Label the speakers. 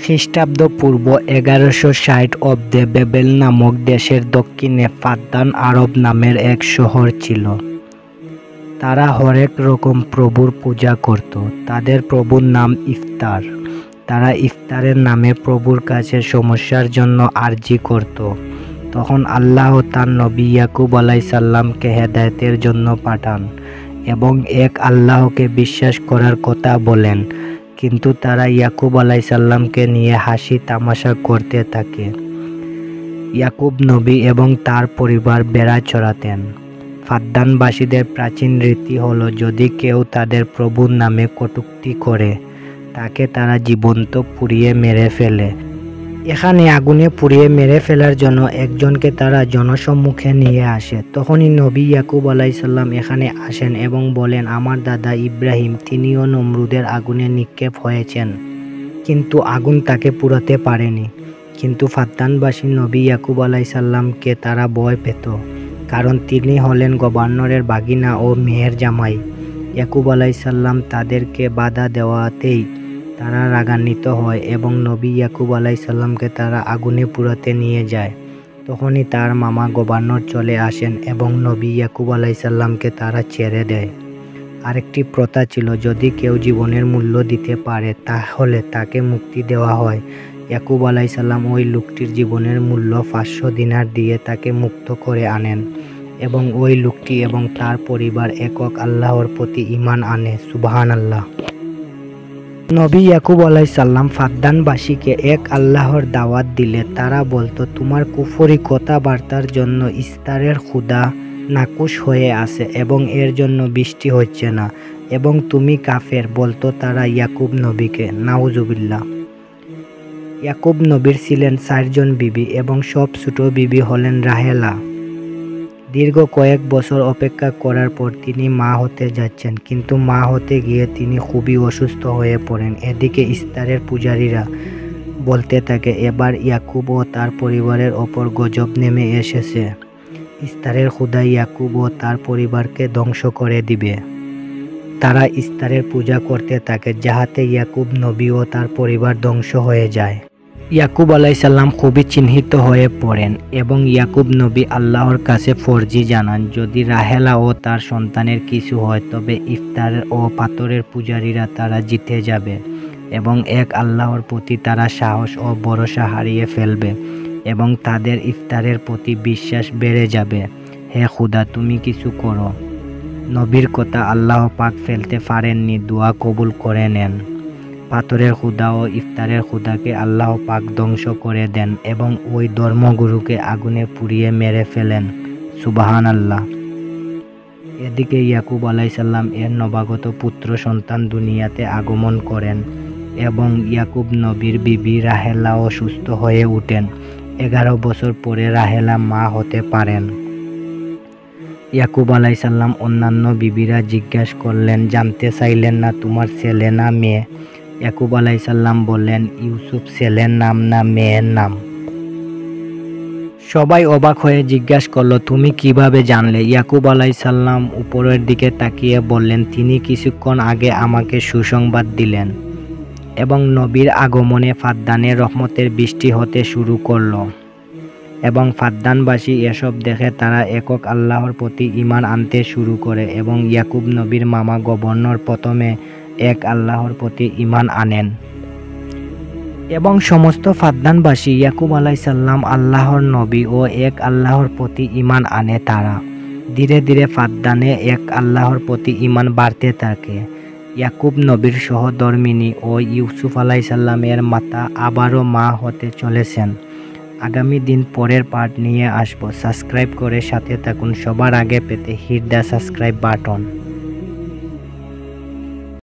Speaker 1: খ্রিস্টাব্দ পূর্ব 1160 অব্দে বেবেল নামক দেশের দক্ষিণে ফাদ্দান আরব নামের এক শহর ছিল। তারা হরেক রকম প্রভুর পূজা করত। তাদের প্রভুর নাম ইফতার। তারা ইফতারের নামে প্রভুর কাছে সমস্যার জন্য আরজি করত। তখন আল্লাহ তার নবী ইয়াকুব আলাইসাল্লামকে হেদায়েতের জন্য পাঠান এবং এক আল্লাহকে বিশ্বাস করার কথা বলেন, কিন্তু তারা ইয়াকুব আলাইসাল্লামকে নিয়ে হাসি তামাশা করতে থাকে। ইয়াকুব নবী এবং তার পরিবার বেড়া চড়াতেন। ফাদ্দানবাসীদের প্রাচীন রীতি হলো, যদি কেউ তাদের প্রভুর নামে কটূক্তি করে তাকে তারা জীবন্ত পুড়িয়ে মেরে ফেলে। এখানে আগুনে পুড়িয়ে মেরে ফেলার জন্য একজনকে তারা জনসম্মুখে নিয়ে আসে। তখনই নবী ইয়াকুব আলাইসাল্লাম এখানে আসেন এবং বলেন, আমার দাদা ইব্রাহিম তিনিও নমরুদের আগুনে নিক্ষেপ হয়েছেন, কিন্তু আগুন তাকে পুড়াতে পারেনি। কিন্তু ফাদ্দানবাসী নবী ইয়াকুব আলাইসাল্লামকে তারা ভয় পেত, কারণ তিনি হলেন গভর্নরের বাগিনা ও মেয়ের জামাই। ইয়াকুব আলাইসাল্লাম তাদেরকে বাধা দেওয়াতেই তারা রাগান্বিত হয় এবং নবী ইয়াকুব আলাইসাল্লামকে তারা আগুনে পুড়াতে নিয়ে যায়। তখনই তার মামা গভর্নর চলে আসেন এবং নবী ইয়াকুব আলাইসাল্লামকে তারা ছেড়ে দেয়। আরেকটি প্রথা ছিল, যদি কেউ জীবনের মূল্য দিতে পারে তাহলে তাকে মুক্তি দেওয়া হয়। ইয়াকুব আলাইসাল্লাম ওই লোকটির জীবনের মূল্য 500 দিনার দিয়ে তাকে মুক্ত করে আনেন এবং ওই লোকটি এবং তার পরিবার একক আল্লাহর প্রতি ঈমান আনে। সুবহানাল্লাহ। নবী ইয়াকুব আলাইসাল্লাম ফাদ্দানবাসীকে এক আল্লাহর দাওয়াত দিলে তারা বলতো, তোমার কুফরি কথাবার্তার জন্য ইস্তারের ক্ষুধা নাকুশ হয়ে আছে এবং এর জন্য বৃষ্টি হচ্ছে না এবং তুমি কাফের, বলতো তারা ইয়াকুব নবীকে। নাউজুবিল্লাহ। ইয়াকুব নবীর ছিলেন 4 জন বিবি এবং সব ছোট বিবি হলেন রাহেলা। দীর্ঘ কয়েক বছর অপেক্ষা করার পর তিনি মা হতে যাচ্ছেন, কিন্তু মা হতে গিয়ে তিনি খুবই অসুস্থ হয়ে পড়েন। এদিকে ইস্তারের পূজারীরা বলতে থাকে, এবার ইয়াকুব ও তার পরিবারের ওপর গজব নেমে এসেছে। ইস্তারের ক্ষুধা ইয়াকুব ও তার পরিবারকে ধ্বংস করে দিবে। তারা ইস্তারের পূজা করতে থাকে যাহাতে ইয়াকুব নবী ও তার পরিবার ধ্বংস হয়ে যায়। ইয়াকুব আলাইসাল্লাম খুবই চিহ্নিত হয়ে পড়েন এবং ইয়াকুব নবী আল্লাহর কাছে ফরজি জানান, যদি রাহেলা ও তার সন্তানের কিছু হয় তবে ইফতার ও পাথরের পূজারীরা তারা জিতে যাবে এবং এক আল্লাহর প্রতি তারা সাহস ও ভরসা হারিয়ে ফেলবে এবং তাদের ইফতারের প্রতি বিশ্বাস বেড়ে যাবে। হে খুদা, তুমি কিছু করো। নবীর কথা আল্লাহ পাক ফেলতে পারেননি, দোয়া কবুল করে নেন। পাথরের ক্ষুধা ও ইফতারের ক্ষুধাকে আল্লাহ পাক ধ্বংস করে দেন এবং ওই ধর্মগুরুকে আগুনে পুড়িয়ে মেরে ফেলেন। সুবহানাল্লাহ। এদিকে ইয়াকুব আলাইসাল্লাম এর নবাগত পুত্র সন্তান দুনিয়াতে আগমন করেন এবং ইয়াকুব নবীর বিবি রাহেলাও সুস্থ হয়ে উঠেন। 11 বছর পরে রাহেলা মা হতে পারেন। ইয়াকুব আলাইসাল্লাম অন্যান্য বিবিরা জিজ্ঞাসা করলেন, জানতে চাইলেন না তোমার ছেলে না মেয়ে? ইয়াকুব আলাইসাল্লাম বললেন, ইউসুফ ছেলের নাম না মেয়ের নাম? সবাই অবাক হয়ে জিজ্ঞাসা করলো, তুমি কিভাবে জানলে? ইয়াকুব আলাইসাল্লাম উপরের দিকে তাকিয়ে বললেন, তিনি কিছুক্ষণ আগে আমাকে সুসংবাদ দিলেন এবং নবীর আগমনে ফাদ্দানে রহমতের বৃষ্টি হতে শুরু করলো এবং ফাদ্দানবাসী এসব দেখে তারা একক আল্লাহর প্রতি ঈমান আনতে শুরু করে এবং ইয়াকুব নবীর মামা গভর্নর প্রথমে এক আল্লাহর প্রতি ঈমান আনেন এবং সমস্ত ফাদ্দানবাসী ইয়াকুব আলাইসাল্লাম আল্লাহর নবী ও এক আল্লাহর প্রতি ঈমান আনে। তারা ধীরে ধীরে ফাদ্দানে এক আল্লাহর প্রতি ঈমান বাড়তে থাকে। ইয়াকুব নবীর সহধর্মিনী ও ইউসুফ আলাইসাল্লামের মাতা আবারও মা হতে চলেছেন। আগামী দিন পরের পার্ট নিয়ে আসবো। সাবস্ক্রাইব করে সাথে থাকুন। সবার আগে পেতে হিট দ্য সাবস্ক্রাইব বাটন।